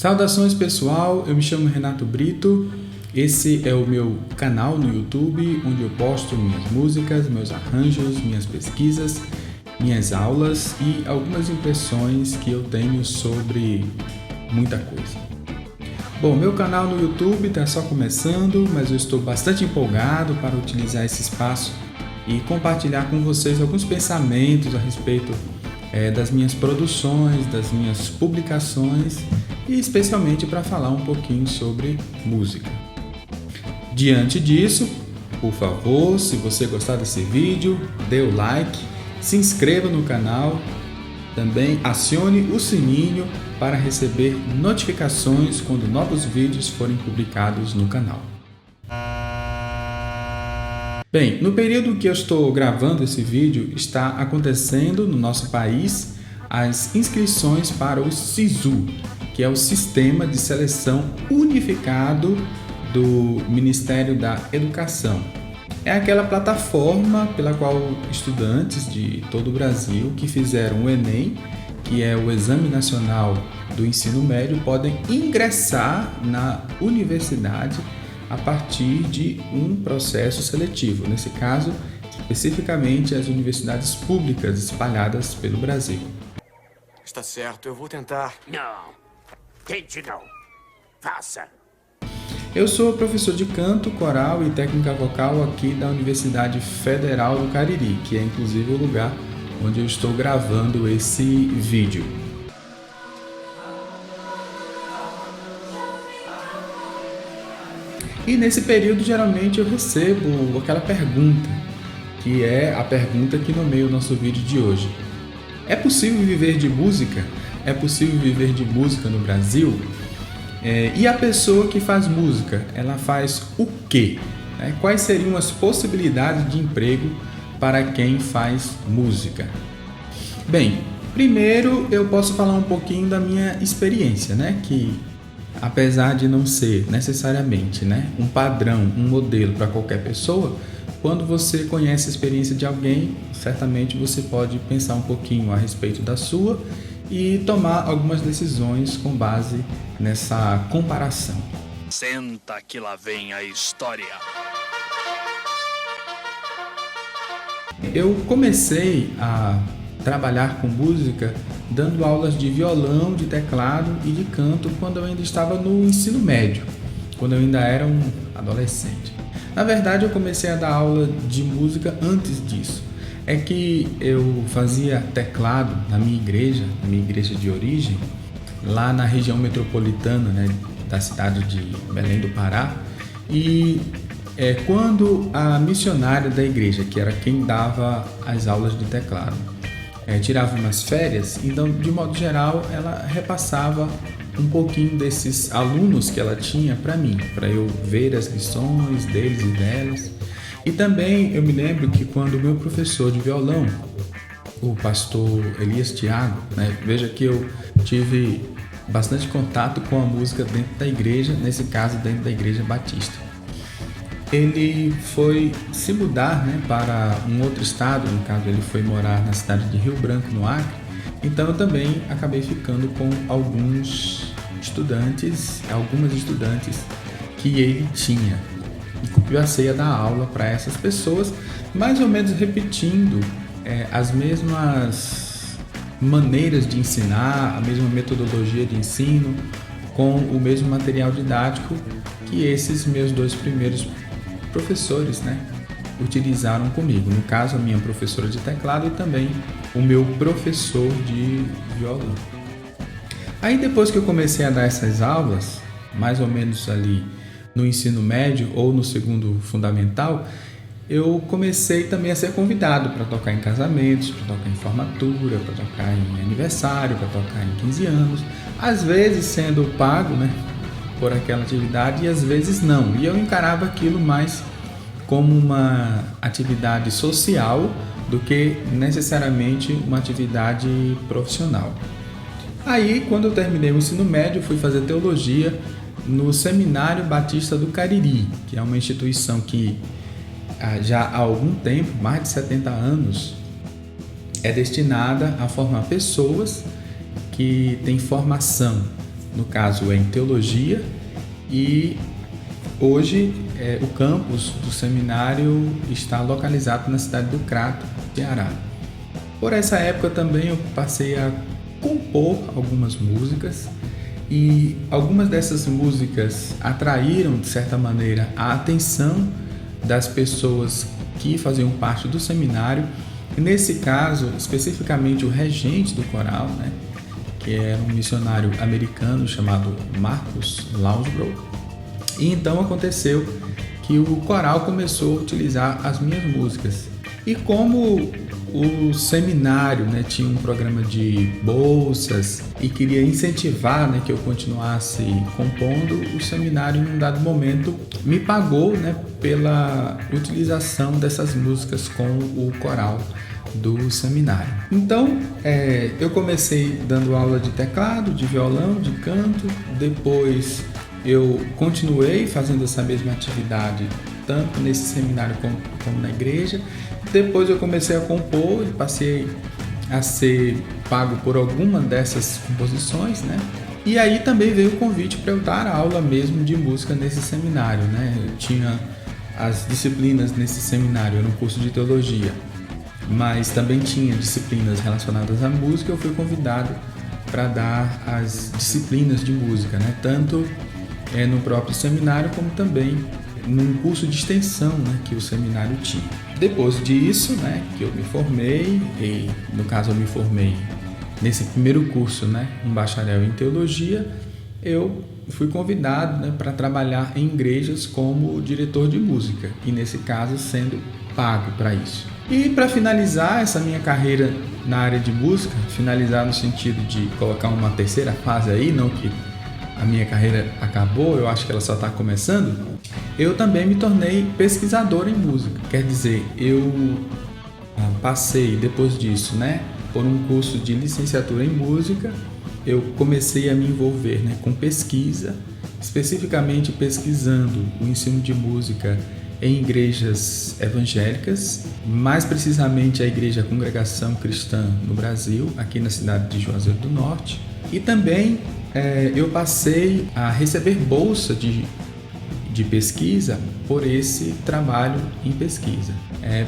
Saudações pessoal, eu me chamo Renato Brito, esse é o meu canal no YouTube, onde eu posto minhas músicas, meus arranjos, minhas pesquisas, minhas aulas e algumas impressões que eu tenho sobre muita coisa. Bom, meu canal no YouTube está só começando, mas eu estou bastante empolgado para utilizar esse espaço e compartilhar com vocês alguns pensamentos a respeito das minhas produções, das minhas publicações e especialmente para falar um pouquinho sobre música. Diante disso, por favor, se você gostar desse vídeo, dê o like, se inscreva no canal, também acione o sininho para receber notificações quando novos vídeos forem publicados no canal. Bem, no período que eu estou gravando esse vídeo, está acontecendo no nosso país as inscrições para o SISU, que é o Sistema de Seleção Unificado do Ministério da Educação. É aquela plataforma pela qual estudantes de todo o Brasil que fizeram o Enem, que é o Exame Nacional do Ensino Médio, podem ingressar na universidade a partir de um processo seletivo, nesse caso, especificamente as universidades públicas espalhadas pelo Brasil. Está certo, eu vou tentar. Não, tente não. Faça. Eu sou professor de canto, coral e técnica vocal aqui da Universidade Federal do Cariri, que é inclusive o lugar onde eu estou gravando esse vídeo. E nesse período, geralmente, eu recebo aquela pergunta, que é a pergunta que nomeia o nosso vídeo de hoje. É possível viver de música? É possível viver de música no Brasil? E a pessoa que faz música, ela faz o quê? Quais seriam as possibilidades de emprego para quem faz música? Bem, primeiro eu posso falar um pouquinho da minha experiência, que apesar de não ser necessariamente um padrão, um modelo para qualquer pessoa, quando você conhece a experiência de alguém, certamente você pode pensar um pouquinho a respeito da sua e tomar algumas decisões com base nessa comparação. Senta que lá vem a história. Eu comecei a trabalhar com música dando aulas de violão, de teclado e de canto quando eu ainda estava no ensino médio, quando eu ainda era um adolescente. Na verdade, eu comecei a dar aula de música antes disso. É que eu fazia teclado na minha igreja de origem, lá na região metropolitana, da cidade de Belém do Pará, e quando a missionária da igreja, que era quem dava as aulas de teclado, tirava umas férias, então, de modo geral, ela repassava um pouquinho desses alunos que ela tinha para mim, para eu ver as lições deles e delas. E também eu me lembro que quando o meu professor de violão, o pastor Elias Thiago, veja que eu tive bastante contato com a música dentro da igreja, nesse caso dentro da igreja batista. Ele foi se mudar para um outro estado, no caso ele foi morar na cidade de Rio Branco, no Acre, então eu também acabei ficando com algumas estudantes que ele tinha. E passei a dar aula para essas pessoas, mais ou menos repetindo as mesmas maneiras de ensinar, a mesma metodologia de ensino, com o mesmo material didático que esses meus dois primeiros professores utilizaram comigo. No caso, a minha professora de teclado e também o meu professor de violão. Aí depois que eu comecei a dar essas aulas, mais ou menos ali no ensino médio ou no segundo fundamental, eu comecei também a ser convidado para tocar em casamentos, para tocar em formatura, para tocar em aniversário, para tocar em 15 anos, às vezes sendo pago por aquela atividade e às vezes não. E eu encarava aquilo mais como uma atividade social do que necessariamente uma atividade profissional. Aí, quando eu terminei o ensino médio, fui fazer teologia no Seminário Batista do Cariri, que é uma instituição que já há algum tempo, mais de 70 anos, é destinada a formar pessoas que têm formação no caso é em teologia, e hoje o campus do seminário está localizado na cidade do Crato, Ceará. Por essa época também eu passei a compor algumas músicas, e algumas dessas músicas atraíram, de certa maneira, a atenção das pessoas que faziam parte do seminário. Nesse caso, especificamente o regente do coral, né, que era um missionário americano chamado Marcus Lounsbrough. E então aconteceu que o coral começou a utilizar as minhas músicas. E como o seminário, né, tinha um programa de bolsas e queria incentivar, né, que eu continuasse compondo, o seminário, em um dado momento, me pagou, né, pela utilização dessas músicas com o coral do seminário. Então, eu comecei dando aula de teclado, de violão, de canto. Depois eu continuei fazendo essa mesma atividade tanto nesse seminário como na igreja. Depois eu comecei a compor e passei a ser pago por alguma dessas composições, né? E aí também veio o convite para eu dar aula mesmo de música nesse seminário, né? Eu tinha as disciplinas nesse seminário, era um curso de teologia, mas também tinha disciplinas relacionadas à música. Eu fui convidado para dar as disciplinas de música, né? Tanto no próprio seminário como também num curso de extensão, né, que o seminário tinha. Depois disso, né, que eu me formei, e no caso eu me formei nesse primeiro curso, né, um bacharel em teologia, eu fui convidado, né, para trabalhar em igrejas como diretor de música, e nesse caso sendo pago para isso. E para finalizar essa minha carreira na área de música, finalizar no sentido de colocar uma terceira fase aí, não que a minha carreira acabou, eu acho que ela só está começando, eu também me tornei pesquisador em música. Quer dizer, eu passei depois disso, né, por um curso de licenciatura em música. Eu comecei a me envolver, né, com pesquisa, especificamente pesquisando o ensino de música em igrejas evangélicas, mais precisamente a Igreja Congregação Cristã no Brasil, aqui na cidade de Juazeiro do Norte. E também eu passei a receber bolsa de pesquisa por esse trabalho em pesquisa.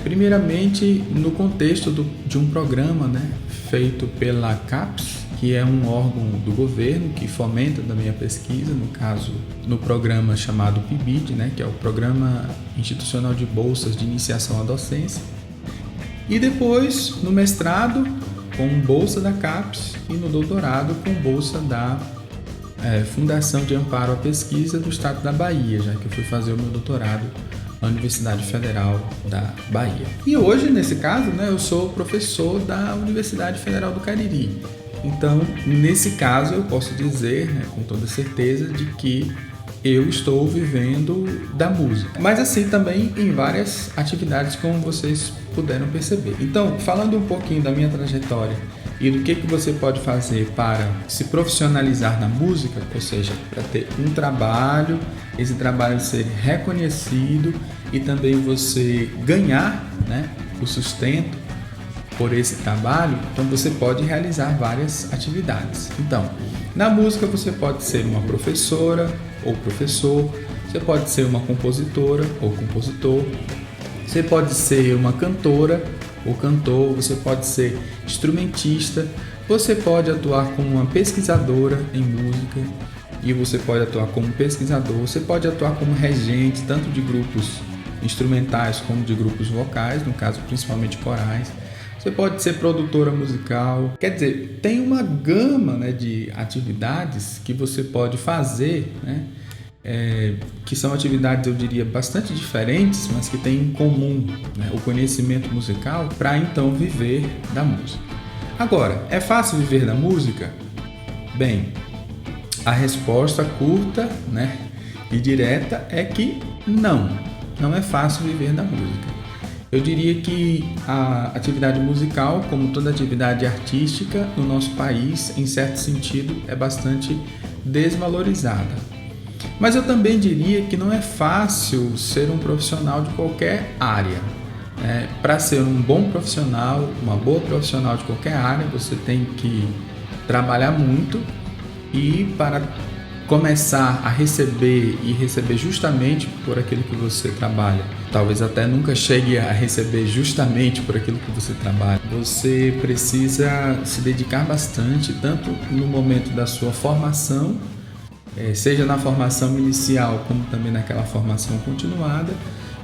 Primeiramente no contexto de um programa, né, feito pela CAPES, que é um órgão do governo que fomenta também a pesquisa, no caso no programa chamado PIBID, né, que é o Programa Institucional de Bolsas de Iniciação à Docência. E depois no mestrado com bolsa da CAPES e no doutorado com bolsa da Fundação de Amparo à Pesquisa do Estado da Bahia, já que eu fui fazer o meu doutorado na Universidade Federal da Bahia. E hoje, nesse caso, né, eu sou professor da Universidade Federal do Cariri. Então, nesse caso, eu posso dizer, né, com toda certeza, de que eu estou vivendo da música. Mas assim, também em várias atividades, como vocês puderam perceber. Então, falando um pouquinho da minha trajetória e do que você pode fazer para se profissionalizar na música, ou seja, para ter um trabalho, esse trabalho ser reconhecido e também você ganhar, né, o sustento por esse trabalho, então você pode realizar várias atividades. Então, na música você pode ser uma professora ou professor, você pode ser uma compositora ou compositor, você pode ser uma cantora ou cantor, você pode ser instrumentista, você pode atuar como uma pesquisadora em música e você pode atuar como pesquisador, você pode atuar como regente tanto de grupos instrumentais como de grupos vocais, no caso principalmente corais. Você pode ser produtora musical. Quer dizer, tem uma gama, né, de atividades que você pode fazer, né, que são atividades, eu diria, bastante diferentes, mas que têm em comum, né, o conhecimento musical para então viver da música. Agora, é fácil viver da música? Bem, a resposta curta, né, e direta é que não é fácil viver da música. Eu diria que a atividade musical, como toda atividade artística no nosso país, em certo sentido, é bastante desvalorizada. Mas eu também diria que não é fácil ser um profissional de qualquer área. Para ser um bom profissional, uma boa profissional de qualquer área, você tem que trabalhar muito e para começar a receber e receber justamente por aquilo que você trabalha, talvez até nunca chegue a receber justamente por aquilo que você trabalha, você precisa se dedicar bastante, tanto no momento da sua formação, seja na formação inicial como também naquela formação continuada,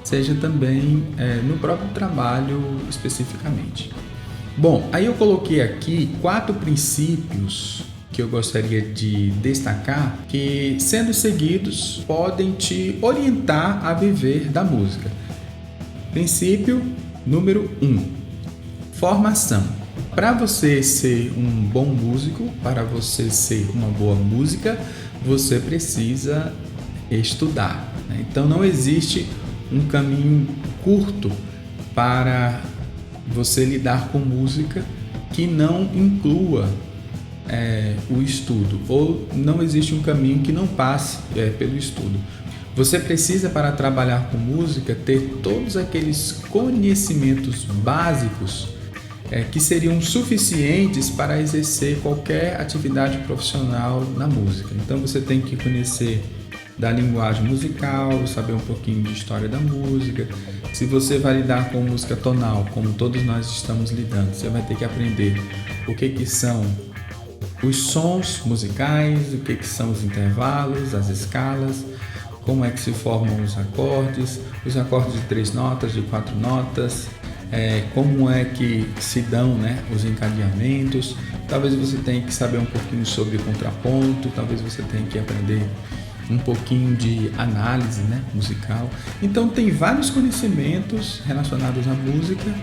seja também no próprio trabalho especificamente. Bom, aí eu coloquei aqui 4 princípios que eu gostaria de destacar, que, sendo seguidos, podem te orientar a viver da música. Princípio número 1: formação. Para você ser um bom músico, para você ser uma boa música, você precisa estudar, né? Então não existe um caminho curto para você lidar com música que não inclua o estudo, ou não existe um caminho que não passe pelo estudo. Você precisa, para trabalhar com música, ter todos aqueles conhecimentos básicos que seriam suficientes para exercer qualquer atividade profissional na música. Então você tem que conhecer da linguagem musical, saber um pouquinho de história da música. Se você vai lidar com música tonal, como todos nós estamos lidando, você vai ter que aprender o que são os sons musicais, o que são os intervalos, as escalas, como é que se formam os acordes de 3 notas, de 4 notas, como é que se dão, né, os encadeamentos. Talvez você tenha que saber um pouquinho sobre contraponto, talvez você tenha que aprender um pouquinho de análise, né, musical. Então tem vários conhecimentos relacionados à música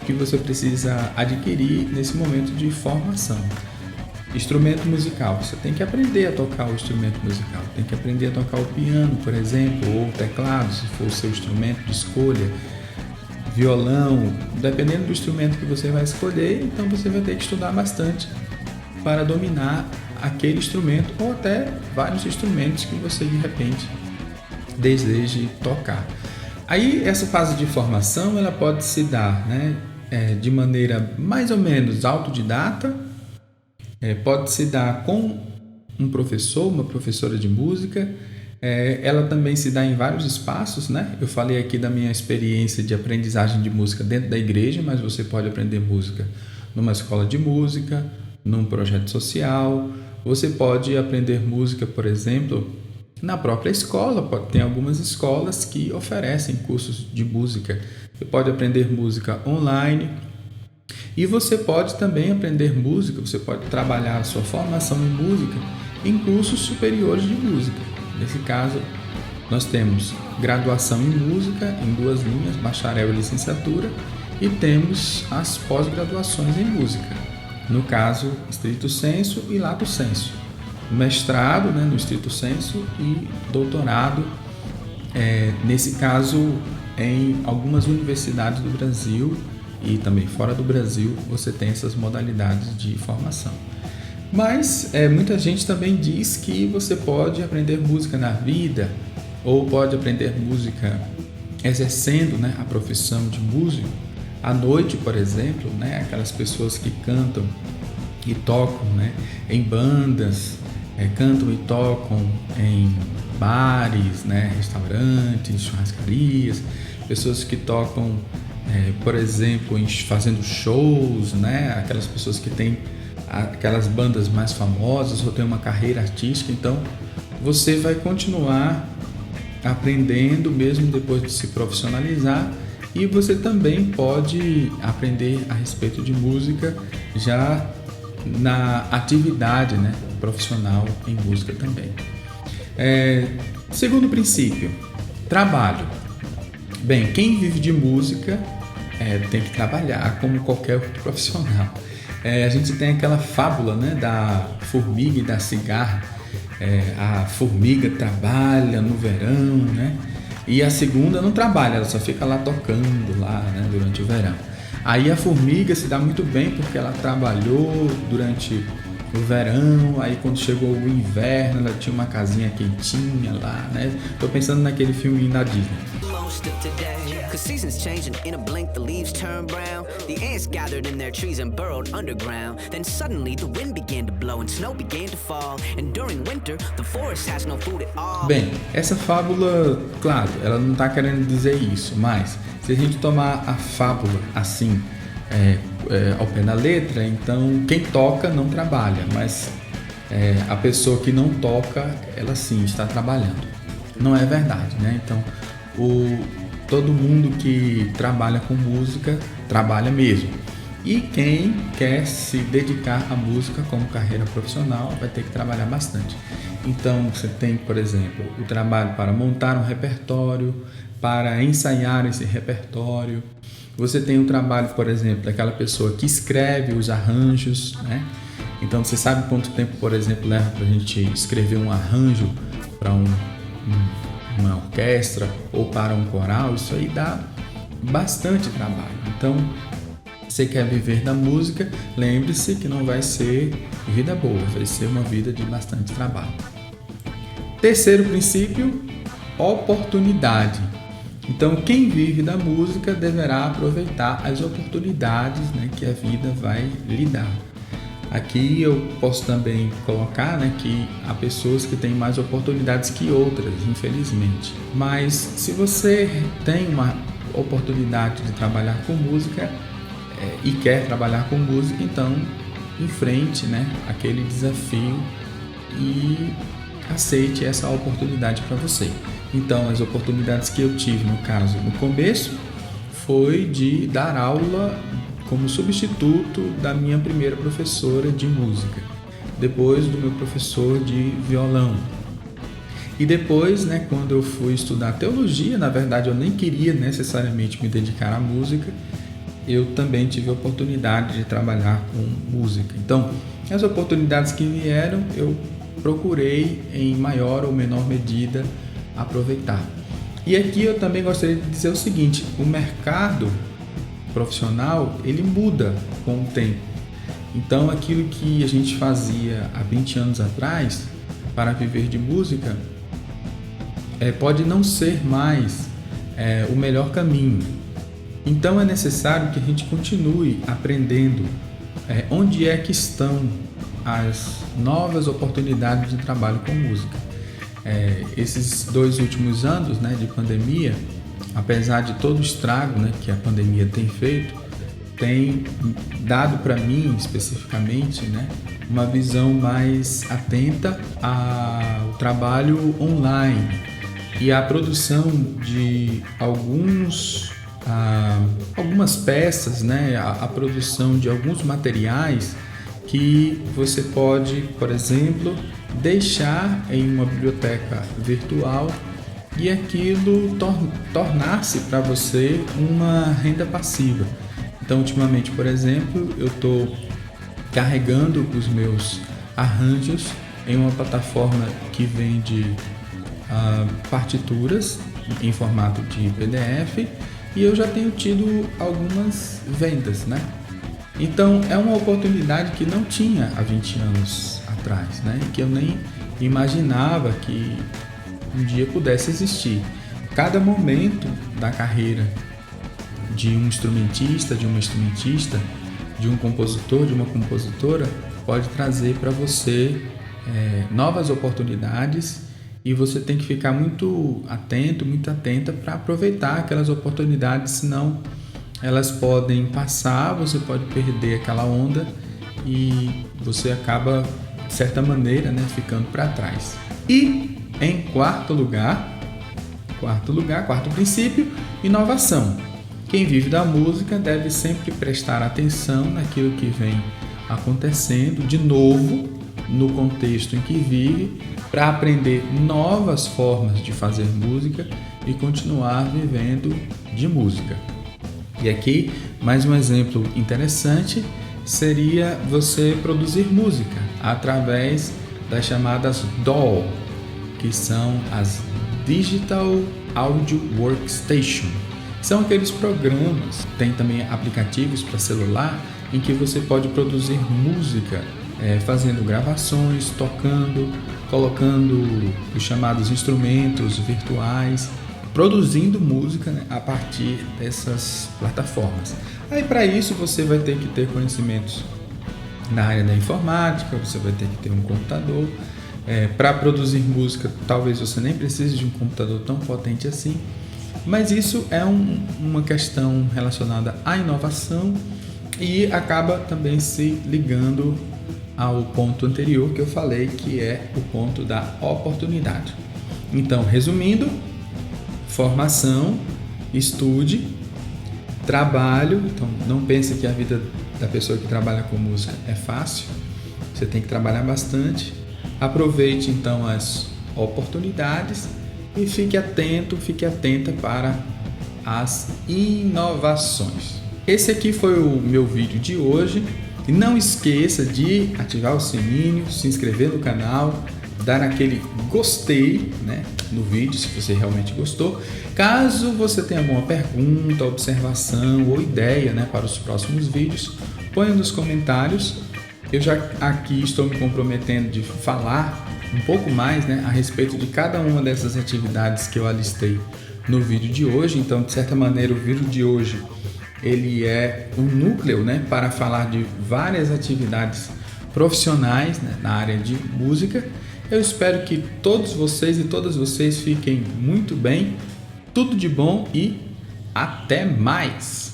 que você precisa adquirir nesse momento de formação. Instrumento musical, você tem que aprender a tocar o instrumento musical, tem que aprender a tocar o piano, por exemplo, ou o teclado, se for o seu instrumento de escolha, violão, dependendo do instrumento que você vai escolher, então você vai ter que estudar bastante para dominar aquele instrumento, ou até vários instrumentos que você de repente deseje tocar. Aí essa fase de formação ela pode se dar, né, de maneira mais ou menos autodidata. Pode se dar com um professor, uma professora de música. Ela também se dá em vários espaços, né? Eu falei aqui da minha experiência de aprendizagem de música dentro da igreja, mas você pode aprender música numa escola de música, num projeto social. Você pode aprender música, por exemplo, na própria escola. Tem algumas escolas que oferecem cursos de música. Você pode aprender música online. E você pode também aprender música, você pode trabalhar a sua formação em música em cursos superiores de música. Nesse caso, nós temos graduação em música em 2 linhas, bacharel e licenciatura, e temos as pós-graduações em música, no caso, stricto sensu e lato sensu. Mestrado, né, no stricto sensu, e doutorado, nesse caso, em algumas universidades do Brasil, e também fora do Brasil você tem essas modalidades de formação. Mas muita gente também diz que você pode aprender música na vida, ou pode aprender música exercendo, né, a profissão de músico. À noite, por exemplo, né, aquelas pessoas que cantam e tocam, né, em bandas, cantam e tocam em bares, né, restaurantes, churrascarias, pessoas que tocam por exemplo, fazendo shows, né? Aquelas pessoas que têm aquelas bandas mais famosas ou têm uma carreira artística. Então, você vai continuar aprendendo mesmo depois de se profissionalizar, e você também pode aprender a respeito de música já na atividade, né, profissional em música também. Segundo princípio, trabalho. Bem, quem vive de música tem que trabalhar como qualquer outro profissional. A gente tem aquela fábula, né, da formiga e da cigarra. A formiga trabalha no verão, né, e a segunda não trabalha, ela só fica lá tocando lá, né, durante o verão. Aí a formiga se dá muito bem porque ela trabalhou durante o verão, aí quando chegou o inverno, ela tinha uma casinha quentinha lá, né? Tô pensando naquele filme da Disney. Most of today, 'cause seasons change and in a blink the leaves turn brown. The ants gathered in their trees and burrowed underground. Then suddenly the wind began to blow and snow began to fall. And during winter, the forest has no food at all. Bem, essa fábula, claro, ela não tá querendo dizer isso, mas se a gente tomar a fábula assim, ao pé da letra, então quem toca não trabalha, mas a pessoa que não toca, ela sim está trabalhando. Não é verdade, né? Então, todo mundo que trabalha com música, trabalha mesmo. E quem quer se dedicar à música como carreira profissional, vai ter que trabalhar bastante. Então, você tem, por exemplo, o trabalho para montar um repertório, para ensaiar esse repertório. Você tem o trabalho, por exemplo, daquela pessoa que escreve os arranjos, né? Então, você sabe quanto tempo, por exemplo, leva para a gente escrever um arranjo para uma orquestra ou para um coral? Isso aí dá bastante trabalho. Então, você quer viver da música, lembre-se que não vai ser vida boa, vai ser uma vida de bastante trabalho. Terceiro princípio, oportunidade. Então, quem vive da música deverá aproveitar as oportunidades, né, que a vida vai lhe dar. Aqui eu posso também colocar, né, que há pessoas que têm mais oportunidades que outras, infelizmente. Mas se você tem uma oportunidade de trabalhar com música e quer trabalhar com música, então enfrente, né, aquele desafio e aceite essa oportunidade para você. Então, as oportunidades que eu tive, no caso, no começo, foi de dar aula como substituto da minha primeira professora de música, depois do meu professor de violão. E depois, né, quando eu fui estudar teologia, na verdade eu nem queria necessariamente me dedicar à música, eu também tive a oportunidade de trabalhar com música. Então, as oportunidades que vieram, eu procurei em maior ou menor medida aproveitar. E aqui eu também gostaria de dizer o seguinte: o mercado profissional, ele muda com o tempo. Então, aquilo que a gente fazia há 20 anos atrás para viver de música pode não ser mais o melhor caminho. Então, é necessário que a gente continue aprendendo onde é que estão as novas oportunidades de trabalho com música. Esses 2 últimos anos, né, de pandemia, apesar de todo o estrago, né, que a pandemia tem feito, tem dado para mim especificamente, né, uma visão mais atenta ao trabalho online e à produção de algumas peças, né, a produção de alguns materiais que você pode, por exemplo, deixar em uma biblioteca virtual e aquilo tornar-se para você uma renda passiva. Então, ultimamente, por exemplo, eu estou carregando os meus arranjos em uma plataforma que vende partituras em formato de PDF e eu já tenho tido algumas vendas, né? Então, é uma oportunidade que não tinha há 20 anos atrás, né? Que eu nem imaginava que um dia pudesse existir. Cada momento da carreira de um instrumentista, de uma instrumentista, de um compositor, de uma compositora, pode trazer para você novas oportunidades e você tem que ficar muito atento, muito atenta para aproveitar aquelas oportunidades, senão elas podem passar, você pode perder aquela onda e você acaba, de certa maneira, né, ficando para trás. E em quarto princípio, inovação. Quem vive da música deve sempre prestar atenção naquilo que vem acontecendo de novo no contexto em que vive, para aprender novas formas de fazer música e continuar vivendo de música. E aqui, mais um exemplo interessante seria você produzir música através das chamadas DAW, que são as Digital Audio Workstation. São aqueles programas, tem também aplicativos para celular, em que você pode produzir música fazendo gravações, tocando, colocando os chamados instrumentos virtuais, produzindo música, né, a partir dessas plataformas. Aí para isso você vai ter que ter conhecimentos na área da informática, você vai ter que ter um computador. Para produzir música, talvez você nem precise de um computador tão potente assim, mas isso é uma questão relacionada à inovação e acaba também se ligando ao ponto anterior que eu falei, que é o ponto da oportunidade. Então, resumindo, formação, estude, trabalho. Então, não pense que a vida da pessoa que trabalha com música é fácil, você tem que trabalhar bastante. Aproveite então as oportunidades e fique atento, fique atenta para as inovações. Esse aqui foi o meu vídeo de hoje. E não esqueça de ativar o sininho, se inscrever no canal, dar aquele gostei, né, no vídeo se você realmente gostou. Caso você tenha alguma pergunta, observação ou ideia, né, para os próximos vídeos, ponha nos comentários. Eu já aqui estou me comprometendo de falar um pouco mais, né, a respeito de cada uma dessas atividades que eu alistei no vídeo de hoje. Então, de certa maneira, o vídeo de hoje ele é um núcleo, né, para falar de várias atividades profissionais, né, na área de música. Eu espero que todos vocês e todas vocês fiquem muito bem, tudo de bom e até mais!